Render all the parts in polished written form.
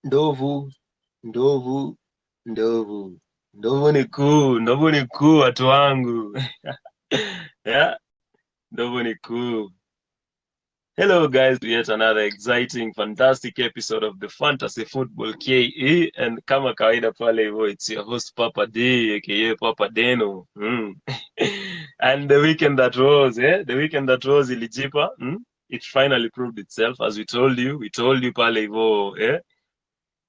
Ndovu, ndovu, ndovu. Ndovu ni kuu watu wangu. Yeah, ndovu ni kuu. Hello guys, to yet another exciting, fantastic episode of the Fantasy Football KE. And kama kawaida pale hivyo, it's your host Papa D, aka Papa Deno. And the weekend that was, the weekend that was ilijipa, it finally proved itself as we told you pale hivyo,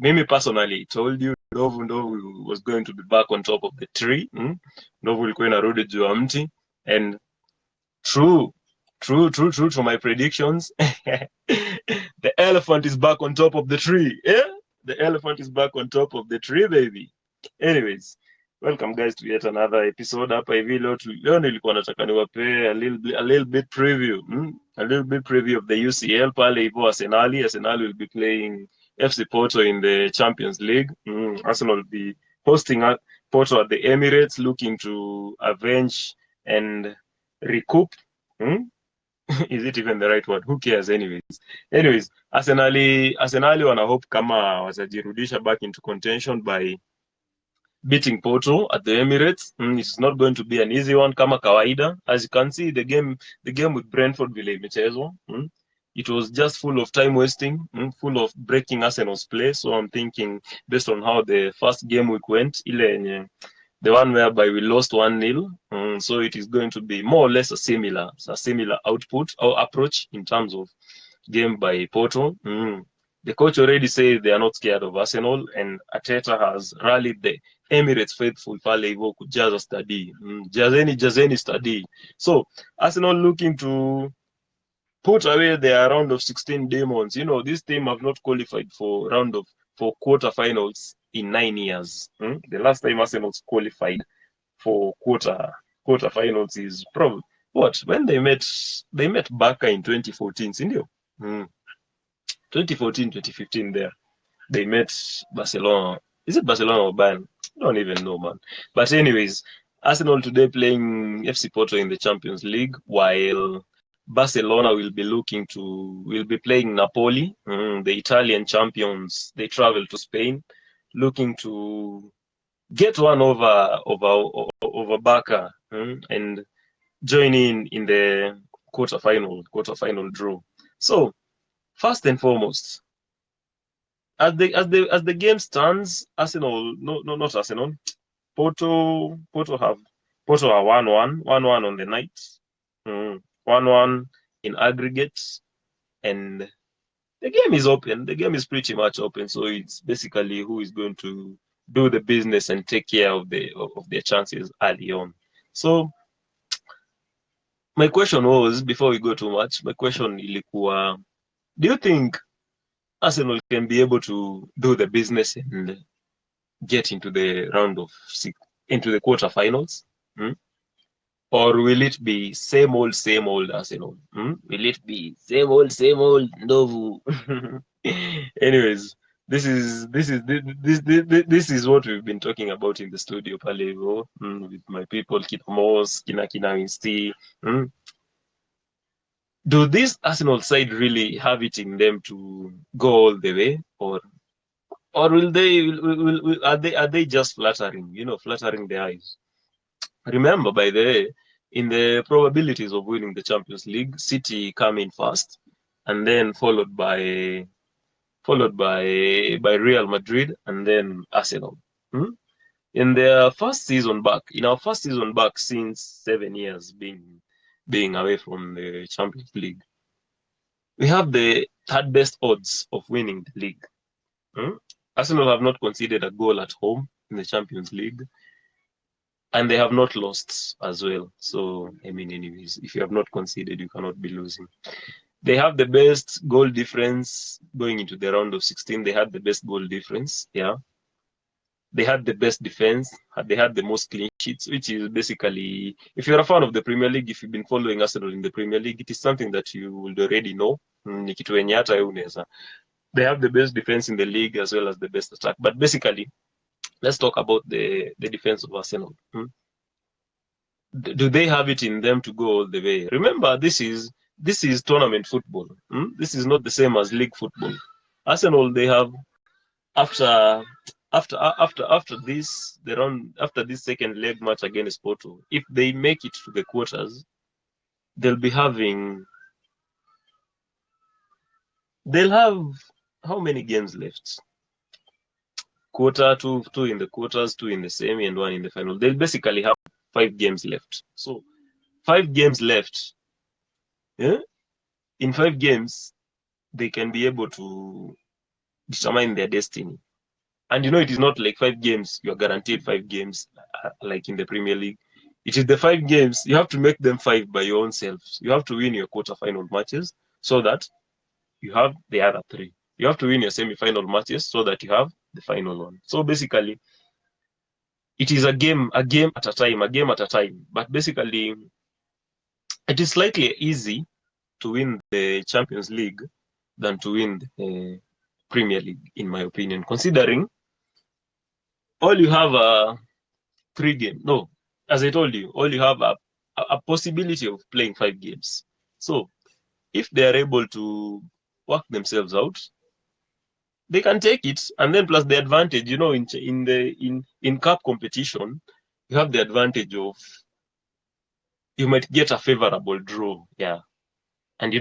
Mimi personally told you Ndovu was going to be back on top of the tree. Ndovu ilikuwa inarudi juu ya mti, and true, true to my predictions. The elephant is back on top of the tree. Yeah? The elephant is back on top of the tree, baby. Anyways, welcome guys to yet another episode. Hapa hivi leo nilikuwa nataka niwape a little bit preview. A little bit preview of the UCL pale hivyo Arsenal. Arsenal will be playing FC Porto in the Champions League. Arsenal will be hosting Porto at the Emirates, looking to avenge and recoup. Is it even the right word? Who cares? Anyways, Arsenali wana hope kama watajirudisha back into contention by beating Porto at the Emirates. It's not going to be an easy one kama kawaida. As you can see, the game with Brentford vile imechezwa. It was just full of time wasting, full of breaking Arsenal's play. So I'm thinking, based on how the first game week went, the one whereby we lost 1-0. So it is going to be more or less a similar output or approach in terms of game by Porto. The coach already said they are not scared of Arsenal, and Arteta has rallied the Emirates faithful pale hivyo kujaza study. Jazeni study. So Arsenal looking to put away their round of 16 demons. This team have not qualified for quarterfinals in 9 years. The last time Arsenal qualified for quarterfinals is probably when they met Barca in 2014, sindio? 2014, 2015 there. They met Barcelona. Is it Barcelona or Bayern? I don't even know, man. But anyways, Arsenal today playing FC Porto in the Champions League, while Barcelona will be playing Napoli, the Italian champions. They travel to Spain, looking to get one over Barca, and join in the quarterfinal draw. So first and foremost, as the game stands, Arsenal, no, not Arsenal. Porto are 1-1 on the night, 1-1 in aggregate, and the game is open. The game is pretty much open, so it's basically who is going to do the business and take care of their chances early on. So my question was, before we go too much, my question ilikuwa, do you think Arsenal can be able to do the business and get into the into the quarterfinals? Or will it be same old Arsenal? Will it be same old Ndovu? Anyways, this is what we've been talking about in the studio pale with my people Kina Moss, Kina Insti. Do this Arsenal side really have it in them to go all the way, or will are they just flattering the eyes? Remember, by the way, in the probabilities of winning the Champions League, City come in first, and then followed by Real Madrid, and then Arsenal. In our first season back since 7 years being away from the Champions League, we have the third best odds of winning the league. Arsenal have not conceded a goal at home in the Champions League, and they have not lost as well. So, anyways, if you have not conceded, you cannot be losing. They have the best goal difference going into the round of 16. They had the best goal difference, yeah. They had the best defense. They had the most clean sheets, which is basically, if you're a fan of the Premier League, if you've been following Arsenal in the Premier League, it is something that you would already know. They have the best defense in the league as well as the best attack. But basically, let's talk about the defense of Arsenal. Do they have it in them to go all the way? Remember, this is tournament football. This is not the same as league football. Arsenal, they have after this the round after this second leg match against Porto, if they make it to the quarters, they'll be having they'll have how many games left? Quarter, two in the quarters, two in the semi, and one in the final. They'll basically have 5 games left. So 5 games left. Yeah? In 5 games, they can be able to determine their destiny. And it is not like 5 games, you're guaranteed 5 games like in the Premier League. It is the 5 games, you have to make them 5 by your own self. You have to win your quarterfinal matches so that you have the other 3. You have to win your semi-final matches so that you have the final one. So basically, it is a game at a time. But basically, it is slightly easy to win the Champions League than to win the Premier League, in my opinion, considering all you have are 3 games. No, as I told you, all you have a possibility of playing 5 games. So if they are able to work themselves out, they can take it. And then plus the advantage, in cup competition, you have the advantage of you might get a favorable draw. Yeah. And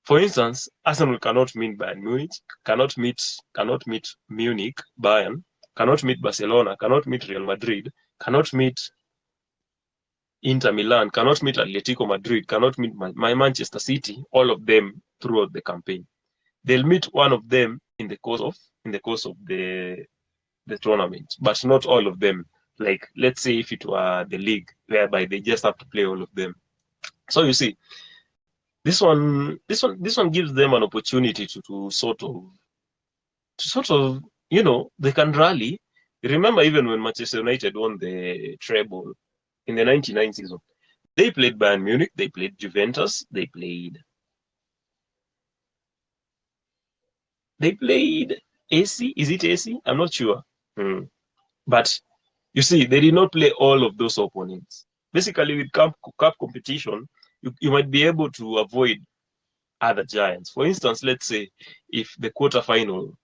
for instance, Arsenal cannot meet Bayern Munich, cannot meet Munich, Bayern, cannot meet Barcelona, cannot meet Real Madrid, cannot meet Inter Milan, cannot meet Atletico Madrid, cannot meet my Manchester City, all of them throughout the campaign. They'll meet one of them in the course of the tournament, but not all of them. Like, let's say if it were the league, whereby they just have to play all of them. So you see, this one gives them an opportunity to sort of they can rally. Remember, even when Manchester United won the treble in the 99 season, they played Bayern Munich, they played Juventus, they played AC. Is it AC? I'm not sure. But you see, they did not play all of those opponents. Basically, with cup competition, you might be able to avoid other giants. For instance, let's say if the quarterfinal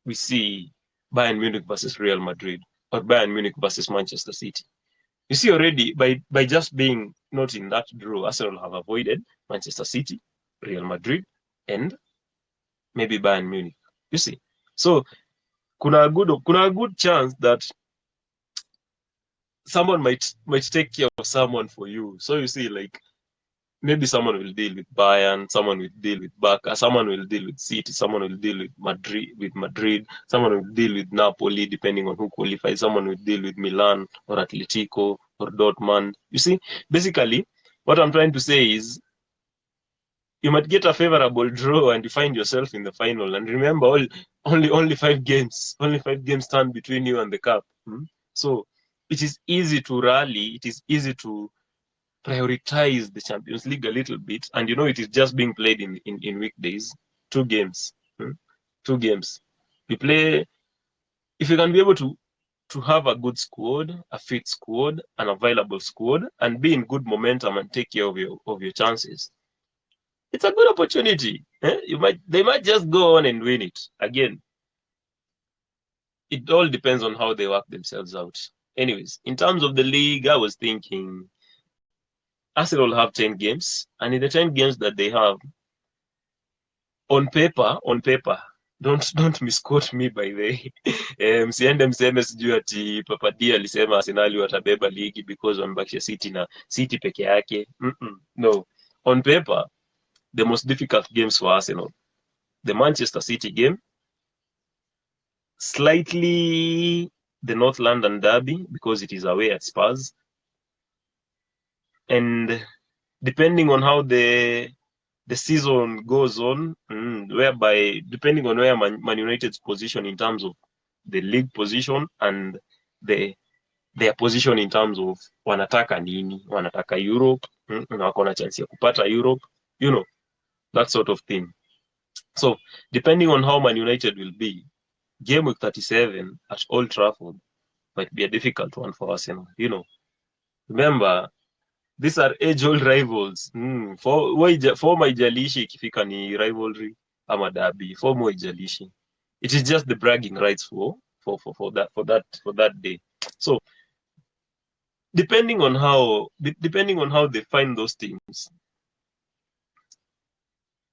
we see Bayern Munich versus Real Madrid or Bayern Munich versus Manchester City. You see already by just being not in that draw, Arsenal have avoided Manchester City, Real Madrid, and maybe Bayern Munich. You see, so kuna a good chance that someone might take care of someone for you. So you see, like, maybe someone will deal with Bayern, someone will deal with Barca, someone will deal with City, someone will deal with Madrid, someone will deal with Napoli, depending on who qualifies, someone will deal with Milan or Atletico or Dortmund. You see, basically, what I'm trying to say is you might get a favorable draw and you find yourself in the final. And remember, only 5 games, stand between you and the cup. So it is easy to rally. It is easy to prioritize the Champions League a little bit, and it is just being played in weekdays. 2 games. 2 games. You play if you can be able to have a good squad, a fit squad, an available squad, and be in good momentum and take care of your chances. It's a good opportunity. They might just go on and win it. Again, it all depends on how they work themselves out. Anyways, in terms of the league, I was thinking Arsenal have 10 games, and in the 10 games that they have, on paper, don't misquote me by the way. Msiende mseme sijui ati Papa D alisema Arsenal watabeba ligi because wamebakisha City peke yake. No. On paper, the most difficult games for Arsenal: the Manchester City game, slightly the North London derby because it is away at Spurs, and depending on how the season goes on, whereby depending on where Man United's position in terms of the league position and their position in terms of wanataka nini, wanataka Europe, na wako na chance ya kupata Europe, that sort of thing. So depending on how Man United will be, game week 37 at Old Trafford might be a difficult one for Arsenal. Remember, these are age-old rivals. For haijalishi ikifika ni rivalry ama derby, form haijalishi. It is just the bragging rights for that day. So depending on how they find those teams.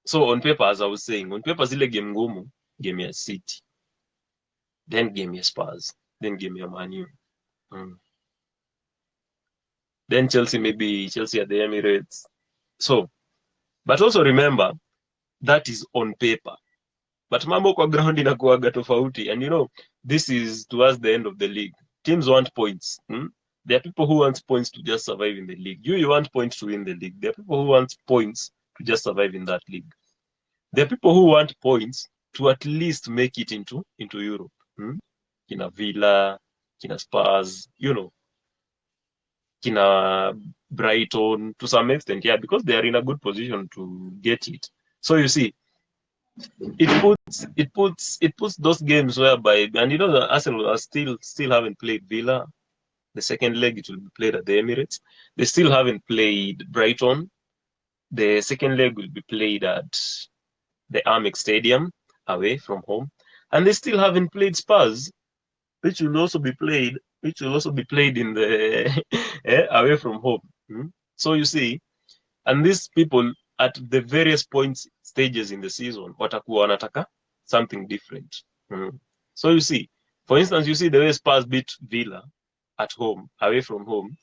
So on paper, as I was saying, on paper zile game ngumu, game ya City, then game ya Spurs, then game ya Man U. Then Chelsea, maybe Chelsea at the Emirates. So, but also remember, that is on paper. But mambo kwa ground inakuwaga tofauti. And this is towards the end of the league. Teams want points. There are people who want points to just survive in the league. You want points to win the league. There are people who want points to just survive in that league. There are people who want points to at least make it into Europe. Kina Villa, kina Spurs, kina Brighton, to some extent, yeah, because they are in a good position to get it. So you see, it puts those games whereby, and the Arsenal are still haven't played Villa. The second leg it will be played at the Emirates. They still haven't played Brighton. The second leg will be played at the Amex Stadium away from home, and they still haven't played Spurs, which will also be played in the away from home. So you see, and these people at the various points stages in the season watakuwa wanataka something different. So you see, for instance, you see the way Spurs beat Villa at home, away from home,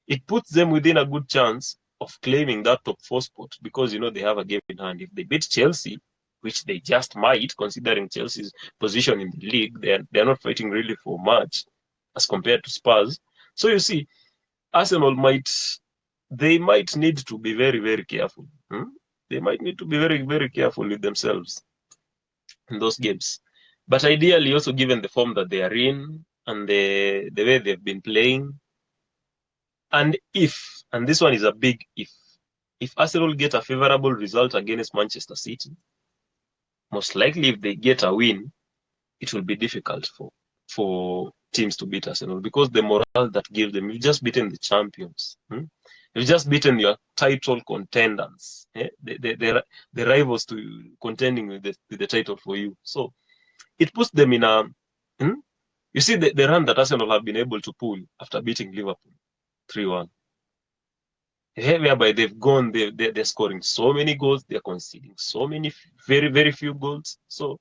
it puts them within a good chance of claiming that top 4 spot because they have a game in hand. If they beat Chelsea, which they just might, considering Chelsea's position in the league, they're not fighting really for much as compared to Spurs. So you see, Arsenal might need to be very, very careful. They might need to be very, very careful with themselves in those games. But ideally, also given the form that they are in and the way they've been playing, and this one is a big if Arsenal get a favorable result against Manchester City, most likely if they get a win, it will be difficult for teams to beat Arsenal because the morale that gives them, you've just beaten the champions. You've just beaten your title contenders, the rivals to contending with the title for you. So it puts them in a. You see the run that Arsenal have been able to pull after beating Liverpool 3-1. Whereby they've gone, they're scoring so many goals, they're conceding so many very, very few goals. So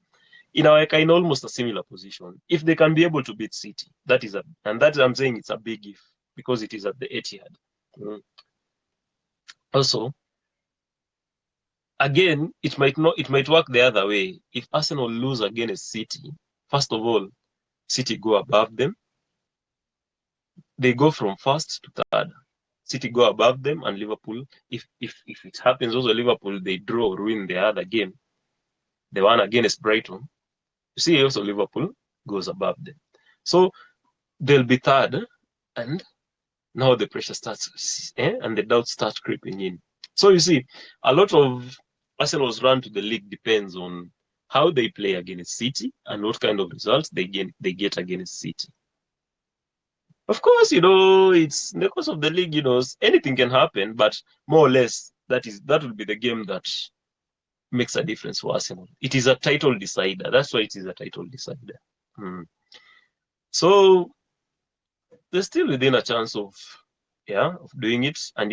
in almost a similar position. If they can be able to beat City, I'm saying it's a big if because it is at the Etihad. Also, again, it might work the other way. If Arsenal lose against City, first of all, City go above them. They go from first to third. City go above them, and Liverpool, if it happens also Liverpool, they draw or win the other game, the one against Brighton, you see also Liverpool goes above them. So they'll be third, and now the pressure starts, and the doubts start creeping in. So you see, a lot of Arsenal's run to the league depends on how they play against City and what kind of results they get against City. Of course, it's in the course of the league, anything can happen, but more or less that will be the game that makes a difference for Arsenal. It is a title decider. That's why it is a title decider. So they're still within a chance of doing it. And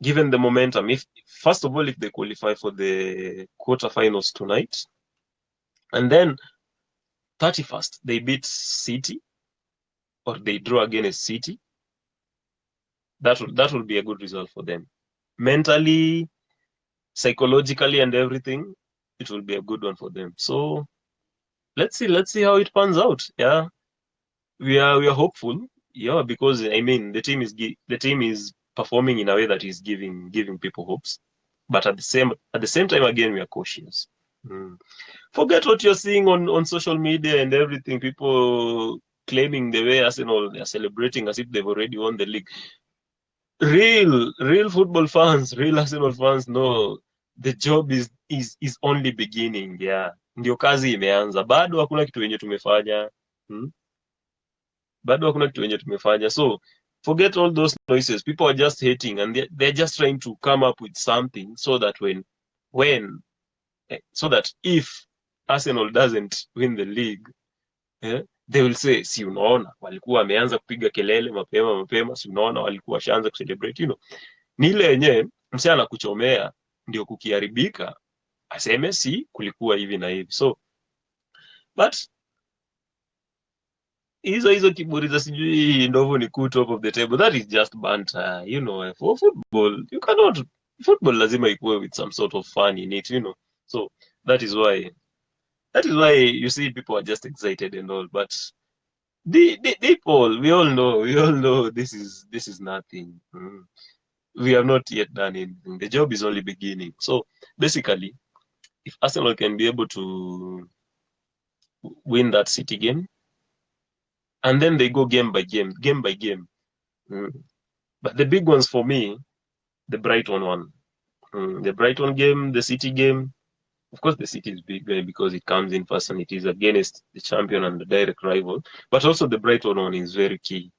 given the momentum, if first of all, if they qualify for the quarterfinals tonight, and then 31st they beat City or they draw against City, that will be a good result for them. Mentally, psychologically, and everything, it will be a good one for them. So let's see how it pans out. Yeah, we are hopeful. Yeah, because the team is performing in a way that is giving people hopes. But at the same time, again, we are cautious. Forget what you're seeing on social media and everything. People claiming the way Arsenal are celebrating as if they've already won the league. Real football fans, real Arsenal fans know the job is only beginning. Yeah, ndio kazi imeanza, bado hakuna kitu yenye tumefanya. Bado hakuna kitu yenye tumefanya. So forget all those noises. People are just hating, and they're just trying to come up with something so that if Arsenal doesn't win the league, they will say si unaona walikuwa wameanza kupiga kelele mapema, si unaona walikuwa washaanza kucelebrate, ni ile yenyewe msee anakuchomea ndio kukiharibika aseme si kulikuwa hivi na hivi. So but hizo kiburi za sijui ndovu ni kuu top of the table, that is just banter, for football you cannot, football lazima ikuwe with some sort of fun in it, so that is why you see people are just excited and all, but deep all we all know this is nothing. We have not yet done anything. The job is only beginning. So basically, if Arsenal can be able to win that City game, and then they go game by game. But the big ones for me, the Brighton one. The Brighton game, the City game. Of course, the City is big because it comes in first and it is against the champion and the direct rival. But also the Brighton one is very key.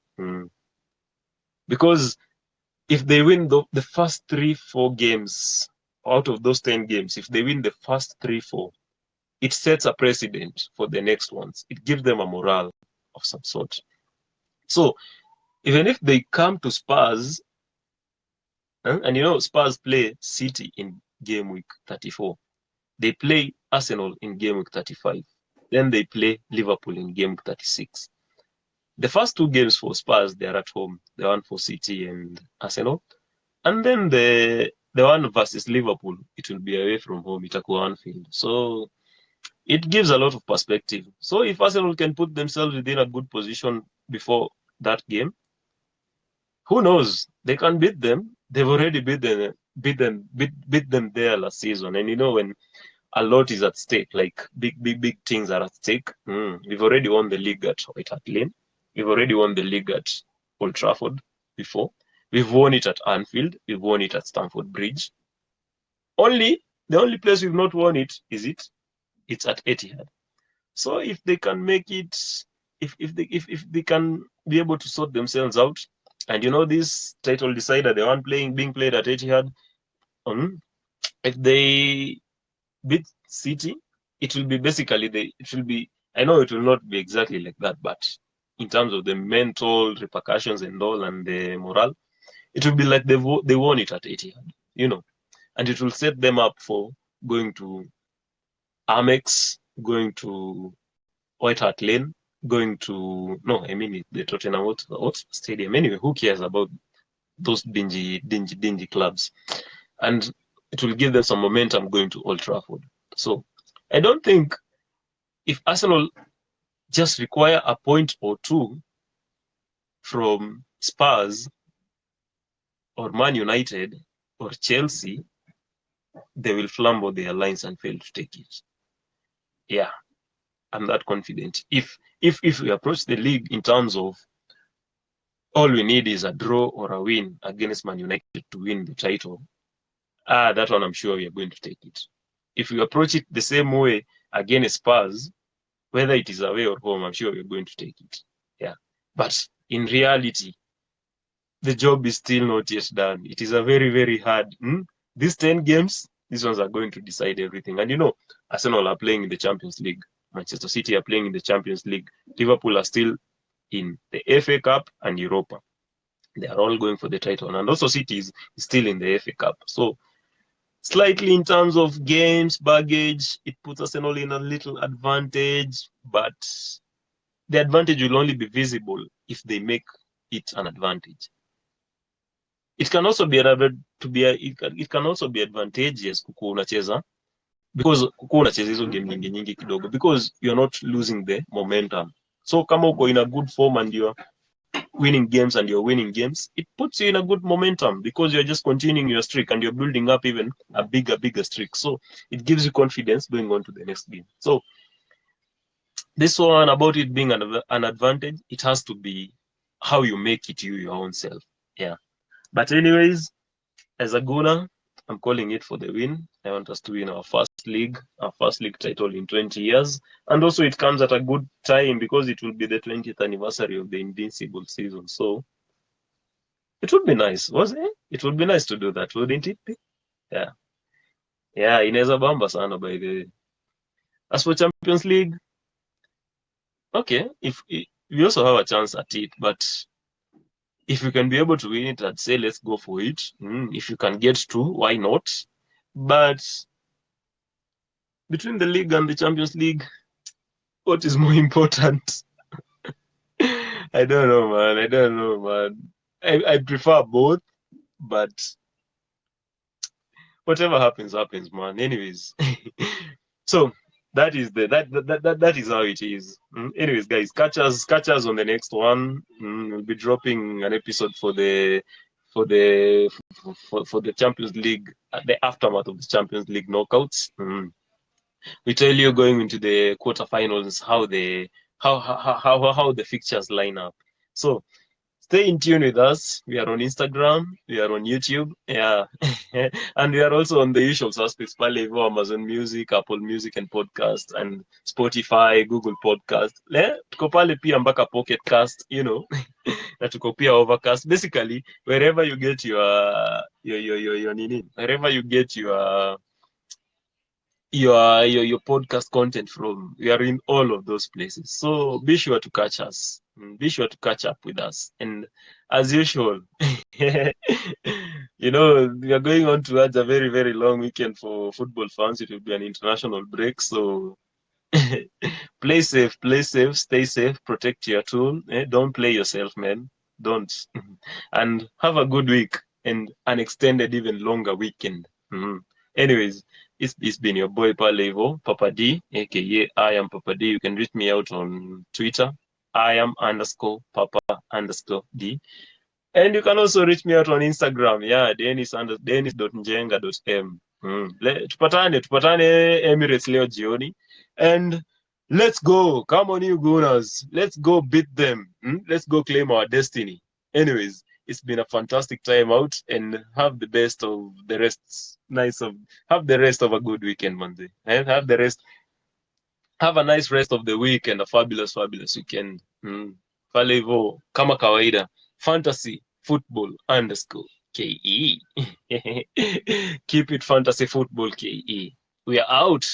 Because if they win the first 3-4 games out of those 10 games, if they win the first 3-4, it sets a precedent for the next ones. It gives them a morale of some sort. So even if they come to Spurs, and Spurs play City in game week 34, they play Arsenal in game week 35, then they play Liverpool in game week 36. The first 2 games for Spurs, they are at home. The one for City and Arsenal. And then the one versus Liverpool, it will be away from home. Itakuwa Anfield. So it gives a lot of perspective. So if Arsenal can put themselves within a good position before that game, who knows? They can beat them. They've already beat them there last season. And when a lot is at stake, like big things are at stake. We've already won the league at White Hart Lane. We've already won the league at Old Trafford before. We've won it at Anfield. We've won it at Stamford Bridge. The only place we've not won it is it's at Etihad. So if they can make it, if they can be able to sort themselves out, and this title decider, the one being played at Etihad, if they beat City, it will be basically I know it will not be exactly like that, but in terms of the mental repercussions and all and the morale, it will be like they won it at Etihad, and it will set them up for going to Amex, going to White Hart Lane, going to the Tottenham Hotspur Stadium. Anyway, who cares about those dingy clubs? And it will give them some momentum going to Old Trafford. So I don't think if Arsenal just require a point or two from Spurs or Man United or Chelsea, they will flambeau their lines and fail to take it. Yeah, I'm that confident. If we approach the league in terms of all we need is a draw or a win against Man United to win the title, that one I'm sure we are going to take it. If we approach it the same way against Spurs, whether it is away or home, I'm sure we're going to take it. Yeah. But in reality, the job is still not yet done. It is a very, very hard. These 10 games, these ones are going to decide everything. And Arsenal are playing in the Champions League. Manchester City are playing in the Champions League. Liverpool are still in the FA Cup and Europa. They are all going for the title. And also City is still in the FA Cup. So slightly in terms of games, baggage, it puts Arsenal in a little advantage. But the advantage will only be visible if they make it an advantage. It can also be it can also be advantageous kukuwa unacheza because kukuwa unacheza hizo game nyingi kidogo because you're not losing the momentum. So kama uko in a good form and you're winning games, it puts you in a good momentum because you're just continuing your streak and you're building up even a bigger streak. So it gives you confidence going on to the next game. So this one about it being an advantage, it has to be how you make it your own self. Yeah. But anyways, as a Guna, I'm calling it for the win. I want us to win our first league title in 20 years. And also it comes at a good time because it will be the 20th anniversary of the Invincible season. So it would be nice, wasn't it? It would be nice to do that, wouldn't it? Yeah. Yeah, inaweza bamba sana by the way. As for Champions League, okay, if we also have a chance at it, but if you can be able to win it, I'd say let's go for it. If you can get to, why not? But between the league and the Champions League, what is more important? I don't know, man. I don't know, man. I prefer both, but whatever happens, happens, man. Anyways, so that is that is how it is. Anyways, guys, catch us on the next one. We'll be dropping an episode for the for the Champions League, the aftermath of the Champions League knockouts. We tell you going into the quarterfinals how the fixtures line up. So stay in tune with us. We are on Instagram, we are on YouTube, yeah, and we are also on the usual suspects pale hivyo, Amazon Music, Apple Music and Podcast, and Spotify, Google Podcast. Tuko pale pia mpaka Pocket Cast, na tuko pia Overcast. Basically, wherever you get your nini, wherever you get your podcast content from. We are in all of those places. So be sure to catch us. Be sure to catch up with us. And as usual, we are going on towards a very, very long weekend for football fans. It will be an international break. So play safe, stay safe, protect your tool. Don't play yourself, man. Don't. And have a good week and an extended, even longer weekend. Anyways, it's been your boy Palevo, Papa D, aka I am Papa D. You can reach me out on Twitter. I am _Papa_D. And you can also reach me out on Instagram. Yeah, Dennis.njenga.m. Tupatane Emirates leo jioni. And let's go. Come on, you Gunners. Let's go beat them. Let's go claim our destiny. Anyways, it's been a fantastic time out, and have the best of the rest. Have the rest of a good weekend, Monday. And have a nice rest of the week and a fabulous, fabulous weekend. Pale hivyo kama kawaida, fantasy football _KE. Keep it fantasy football KE. We are out.